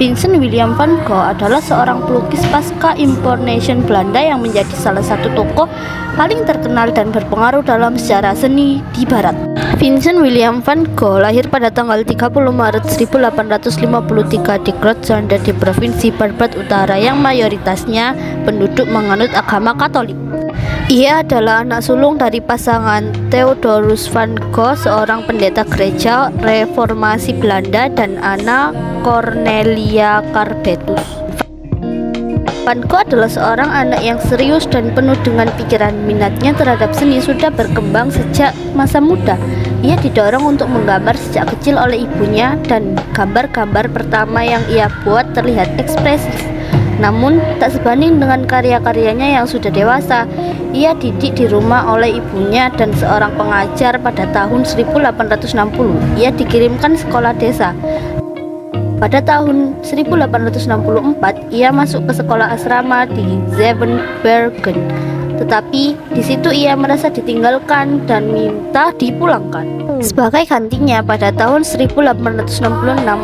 Vincent William van Gogh adalah seorang pelukis pasca Impressionisme Belanda yang menjadi salah satu tokoh paling terkenal dan berpengaruh dalam sejarah seni di Barat. Vincent William van Gogh lahir pada tanggal 30 Maret 1853 di Groot-Zuyder di Provinsi Brabant Utara yang mayoritasnya penduduk menganut agama Katolik. Ia adalah anak sulung dari pasangan Theodorus van Gogh, seorang pendeta gereja reformasi Belanda, dan Anna Cornelia Carbetus. Van Gogh adalah seorang anak yang serius dan penuh dengan pikiran. Minatnya terhadap seni sudah berkembang sejak masa muda. Ia didorong untuk menggambar sejak kecil oleh ibunya, dan gambar-gambar pertama yang ia buat terlihat ekspresif. Namun, tak sebanding dengan karya-karyanya yang sudah dewasa. Ia didik di rumah oleh ibunya dan seorang pengajar. Pada tahun 1860, ia dikirimkan sekolah desa. Pada tahun 1864, ia masuk ke sekolah asrama di Zevenbergen. Tetapi di situ ia merasa ditinggalkan dan minta dipulangkan. Sebagai gantinya, pada tahun 1866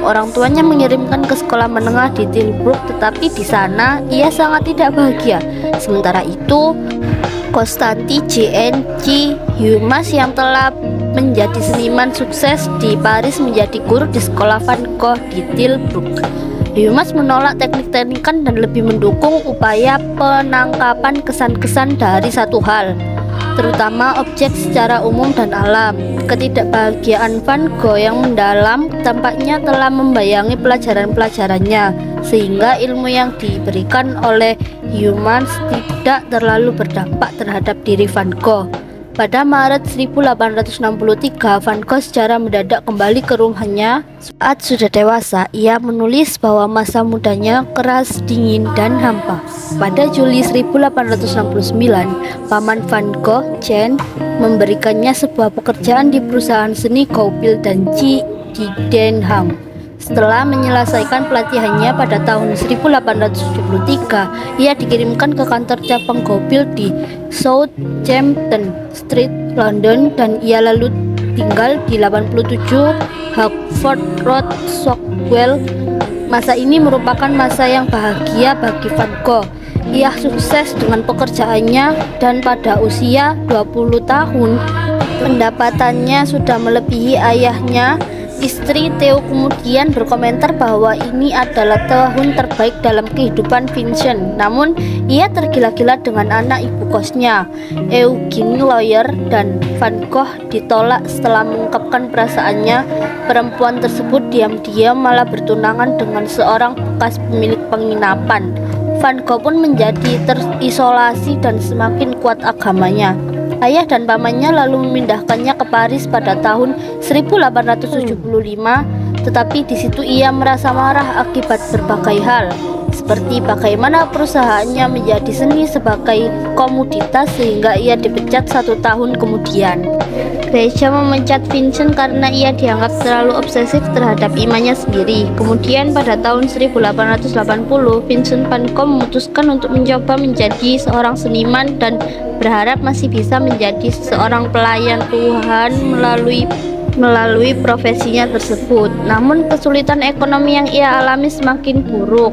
orang tuanya mengirimkan ke sekolah menengah di Tilburg, tetapi di sana ia sangat tidak bahagia. Sementara itu, Konstantin J.N.J. Humas yang telah menjadi seniman sukses di Paris menjadi guru di sekolah Van Gogh di Tilburg. Humas menolak teknik-teknikan dan lebih mendukung upaya penangkapan kesan-kesan dari satu hal, terutama objek secara umum dan alam. Ketidakbahagiaan Van Gogh yang mendalam tampaknya telah membayangi pelajaran-pelajarannya, sehingga ilmu yang diberikan oleh Humas tidak terlalu berdampak terhadap diri Van Gogh. Pada Maret 1863, Van Gogh secara mendadak kembali ke rumahnya. Saat sudah dewasa, ia menulis bahwa masa mudanya keras, dingin, dan hampa. Pada Juli 1869, paman Van Gogh, Jan, memberikannya sebuah pekerjaan di perusahaan seni Goupil dan Cie di Den Haag. Setelah menyelesaikan pelatihannya pada tahun 1873, ia dikirimkan ke kantor cabang Goupil di Southampton Street, London, dan ia lalu tinggal di 87 Hertford Road, Stockwell. Masa ini merupakan masa yang bahagia bagi Van Gogh. Ia sukses dengan pekerjaannya dan pada usia 20 tahun pendapatannya sudah melebihi ayahnya. Istri Theo kemudian berkomentar bahwa ini adalah tahun terbaik dalam kehidupan Vincent. Namun, ia tergila-gila dengan anak ibu kosnya, Eugene Lawyer, dan Van Gogh ditolak setelah mengungkapkan perasaannya. Perempuan tersebut diam-diam malah bertunangan dengan seorang bekas pemilik penginapan. Van Gogh pun menjadi terisolasi dan semakin kuat agamanya. Ayah dan pamannya lalu memindahkannya ke Paris pada tahun 1875, tetapi di situ ia merasa marah akibat berbagai hal, seperti bagaimana perusahaannya menjadi seni sebagai komoditas sehingga ia dipecat 1 tahun kemudian. Gereja memecat Vincent karena ia dianggap terlalu obsesif terhadap imannya sendiri. Kemudian pada tahun 1880, Vincent van Gogh memutuskan untuk mencoba menjadi seorang seniman dan berharap masih bisa menjadi seorang pelayan Tuhan melalui profesinya tersebut. Namun kesulitan ekonomi yang ia alami semakin buruk.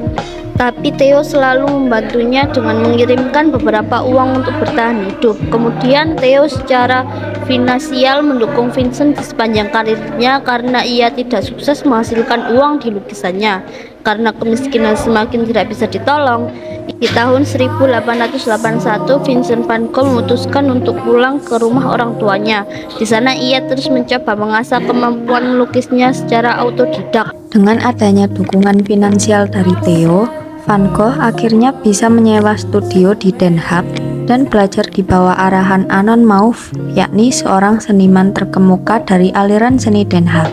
Tapi Theo selalu membantunya dengan mengirimkan beberapa uang untuk bertahan hidup. Kemudian Theo secara finansial mendukung Vincent di sepanjang karirnya karena ia tidak sukses menghasilkan uang di lukisannya. Karena kemiskinan semakin tidak bisa ditolong, di tahun 1881 Vincent van Gogh memutuskan untuk pulang ke rumah orang tuanya. Di sana ia terus mencoba mengasah kemampuan melukisnya secara autodidak. Dengan adanya dukungan finansial dari Theo, Van Gogh akhirnya bisa menyewa studio di Den Haag dan belajar di bawah arahan Anton Mauve, yakni seorang seniman terkemuka dari aliran seni Den Haag.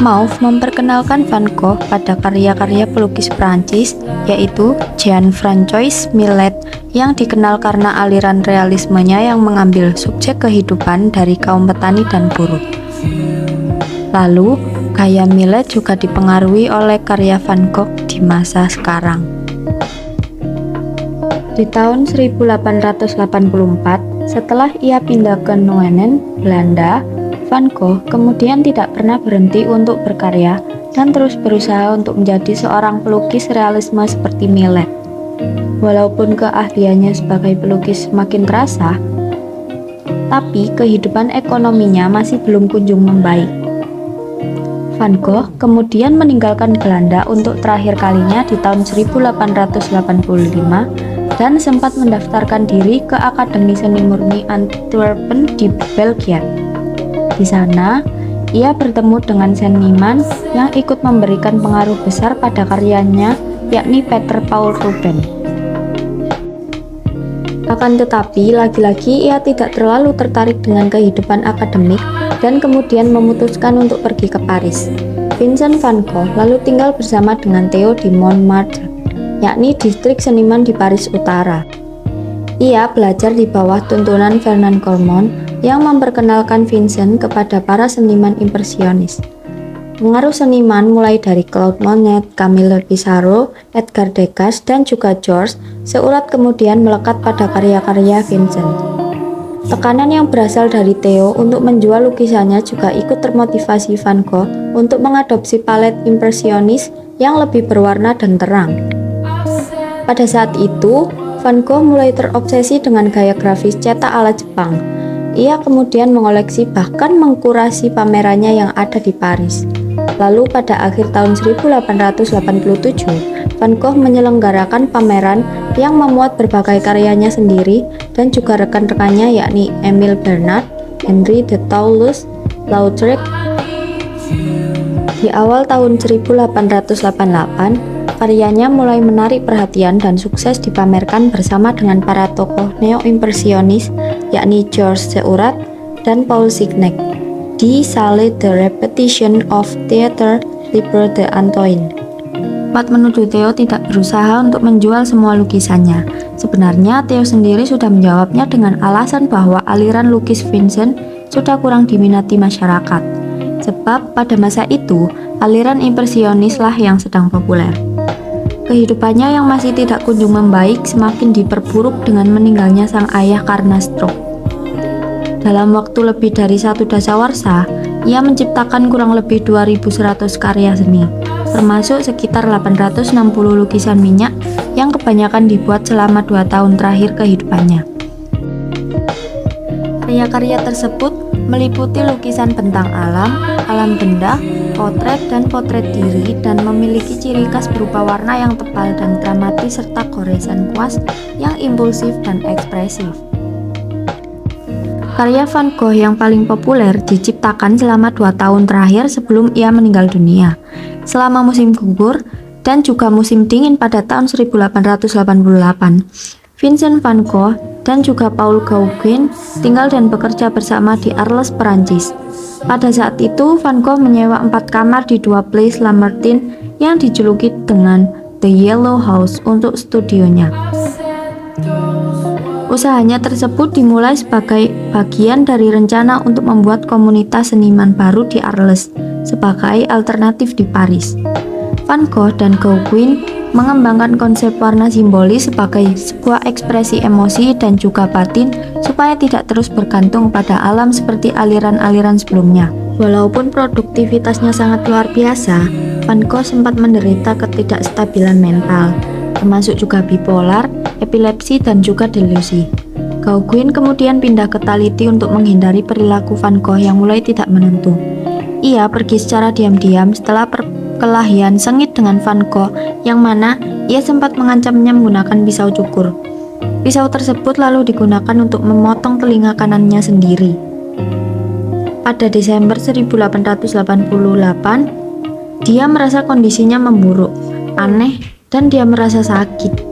Mauve memperkenalkan Van Gogh pada karya-karya pelukis Prancis, yaitu Jean-François Millet, yang dikenal karena aliran realismenya yang mengambil subjek kehidupan dari kaum petani dan buruh. Lalu, gaya Millet juga dipengaruhi oleh karya Van Gogh di masa sekarang. Di tahun 1884, setelah ia pindah ke Nuenen, Belanda, Van Gogh kemudian tidak pernah berhenti untuk berkarya dan terus berusaha untuk menjadi seorang pelukis realisme seperti Millet. Walaupun keahliannya sebagai pelukis semakin terasa, tapi kehidupan ekonominya masih belum kunjung membaik. Van Gogh kemudian meninggalkan Belanda untuk terakhir kalinya di tahun 1885 dan sempat mendaftarkan diri ke Akademi Seni Murni Antwerpen di Belgia. Di sana, ia bertemu dengan seniman yang ikut memberikan pengaruh besar pada karyanya, yakni Peter Paul Rubens. Akan tetapi, lagi-lagi ia tidak terlalu tertarik dengan kehidupan akademik dan kemudian memutuskan untuk pergi ke Paris. Vincent van Gogh lalu tinggal bersama dengan Theo di Montmartre, yakni distrik seniman di Paris Utara. Ia belajar di bawah tuntunan Fernand Cormon yang memperkenalkan Vincent kepada para seniman impresionis. Pengaruh seniman mulai dari Claude Monet, Camille Pissarro, Edgar Degas, dan juga Georges Seurat kemudian melekat pada karya-karya Vincent. Tekanan yang berasal dari Theo untuk menjual lukisannya juga ikut termotivasi Van Gogh untuk mengadopsi palet impresionis yang lebih berwarna dan terang. Pada saat itu, Van Gogh mulai terobsesi dengan gaya grafis cetak ala Jepang. Ia kemudian mengoleksi bahkan mengkurasi pamerannya yang ada di Paris. Lalu pada akhir tahun 1887, Van Gogh menyelenggarakan pameran yang memuat berbagai karyanya sendiri dan juga rekan-rekannya yakni Emile Bernard, Henri de Toulouse Lautrec. Di awal tahun 1888, karyanya mulai menarik perhatian dan sukses dipamerkan bersama dengan para tokoh neo-impresionis yakni Georges Seurat dan Paul Signac di Salle de Repetition of Theatre Libre de Antoine. Pat menuduh Theo tidak berusaha untuk menjual semua lukisannya. Sebenarnya Theo sendiri sudah menjawabnya dengan alasan bahwa aliran lukis Vincent sudah kurang diminati masyarakat. Sebab pada masa itu, aliran impresionislah yang sedang populer. Kehidupannya yang masih tidak kunjung membaik semakin diperburuk dengan meninggalnya sang ayah karena stroke. Dalam waktu lebih dari 1 dasawarsa, ia menciptakan kurang lebih 2.100 karya seni, termasuk sekitar 860 lukisan minyak yang kebanyakan dibuat selama 2 tahun terakhir kehidupannya. Karya-karya tersebut meliputi lukisan bentang alam, alam benda, potret dan potret diri, dan memiliki ciri khas berupa warna yang tebal dan dramatis serta goresan kuas yang impulsif dan ekspresif. Karya Van Gogh yang paling populer diciptakan selama 2 tahun terakhir sebelum ia meninggal dunia, selama musim gugur dan juga musim dingin pada tahun 1888. Vincent van Gogh dan juga Paul Gauguin tinggal dan bekerja bersama di Arles, Perancis. Pada saat itu, Van Gogh menyewa 4 kamar di 2 Place Lamartine yang dijuluki dengan The Yellow House untuk studionya. Usahanya tersebut dimulai sebagai bagian dari rencana untuk membuat komunitas seniman baru di Arles sebagai alternatif di Paris. Van Gogh dan Gauguin mengembangkan konsep warna simbolis sebagai sebuah ekspresi emosi dan juga batin supaya tidak terus bergantung pada alam seperti aliran-aliran sebelumnya. Walaupun produktivitasnya sangat luar biasa, Van Gogh sempat menderita ketidakstabilan mental, termasuk juga bipolar, epilepsi, dan juga delusi. Gauguin kemudian pindah ke Tahiti untuk menghindari perilaku Van Gogh yang mulai tidak menentu. Ia pergi secara diam-diam setelah perkelahian sengit dengan Van Gogh, yang mana ia sempat mengancamnya menggunakan pisau cukur. Pisau tersebut lalu digunakan untuk memotong telinga kanannya sendiri. Pada Desember 1888, dia merasa kondisinya memburuk, aneh, dan dia merasa sakit.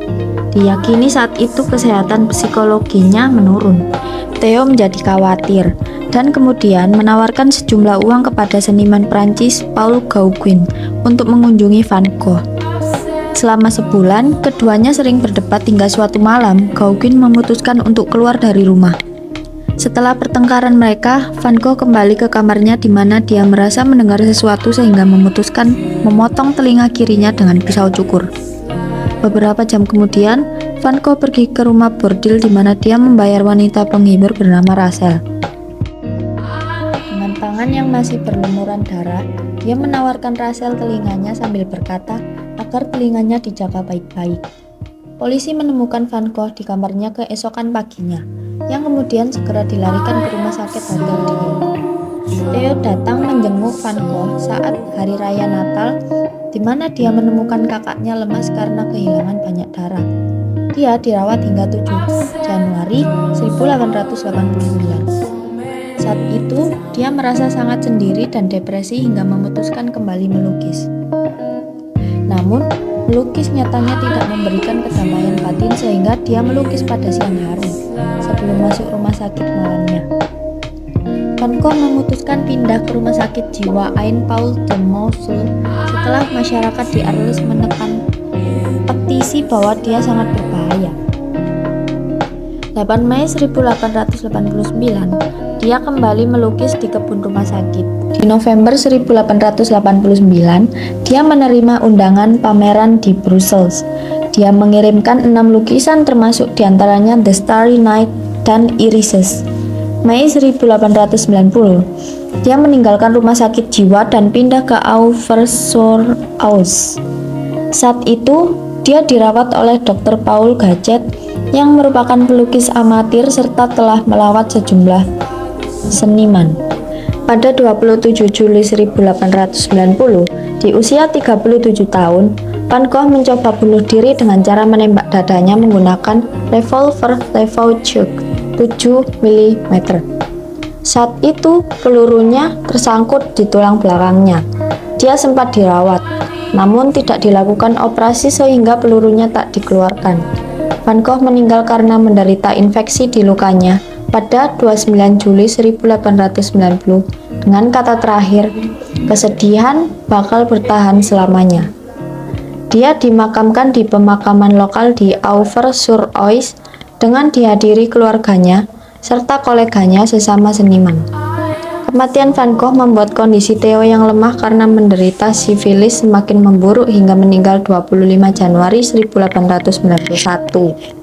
Diyakini saat itu kesehatan psikologinya menurun. Theo menjadi khawatir dan kemudian menawarkan sejumlah uang kepada seniman Prancis Paul Gauguin untuk mengunjungi Van Gogh. Selama sebulan, keduanya sering berdebat hingga suatu malam, Gauguin memutuskan untuk keluar dari rumah. Setelah pertengkaran mereka, Van Gogh kembali ke kamarnya di mana dia merasa mendengar sesuatu sehingga memutuskan memotong telinga kirinya dengan pisau cukur. Beberapa jam kemudian, Van Gogh pergi ke rumah bordil di mana dia membayar wanita penghibur bernama Rachel. Dengan Dengan tangan yang masih berlumuran darah, dia menawarkan rasel telinganya sambil berkata agar telinganya dijaga baik-baik. Polisi menemukan Van Gogh di kamarnya keesokan paginya, yang kemudian segera dilarikan ke rumah sakit Hotel Dieu. Theo datang menjenguk Van Gogh saat hari raya Natal, di mana dia menemukan kakaknya lemas karena kehilangan banyak darah. Dia dirawat hingga 7 Januari 1889. Saat itu, dia merasa sangat sendiri dan depresi hingga memutuskan kembali melukis. Namun, melukis nyatanya tidak memberikan kedamaian batin sehingga dia melukis pada siang hari, sebelum masuk rumah sakit malamnya. Van Gogh memutuskan pindah ke rumah sakit jiwa Ain Paul de Mosul setelah masyarakat di Arles menekan petisi bahwa dia sangat berbahaya. 8 Mei 1889, dia kembali melukis di kebun rumah sakit. Di November 1889, dia menerima undangan pameran di Brussels. Dia mengirimkan 6 lukisan termasuk diantaranya The Starry Night dan Irises. Mei 1890, dia meninggalkan rumah sakit jiwa dan pindah ke Auvers-sur-Oise. Saat itu, dia dirawat oleh Dr. Paul Gachet yang merupakan pelukis amatir serta telah melawat sejumlah seniman. Pada 27 Juli 1890, di usia 37 tahun, Van Gogh mencoba bunuh diri dengan cara menembak dadanya menggunakan revolver Levautchuck 7 mm. Saat itu, pelurunya tersangkut di tulang belakangnya. Dia sempat dirawat, namun tidak dilakukan operasi sehingga pelurunya tak dikeluarkan. Van Gogh meninggal karena menderita infeksi di lukanya pada 29 Juli 1890 dengan kata terakhir, kesedihan bakal bertahan selamanya. Dia dimakamkan di pemakaman lokal di Auvers-sur-Oise dengan dihadiri keluarganya serta koleganya sesama seniman. Kematian Van Gogh membuat kondisi Theo yang lemah karena menderita sifilis semakin memburuk hingga meninggal 25 Januari 1891.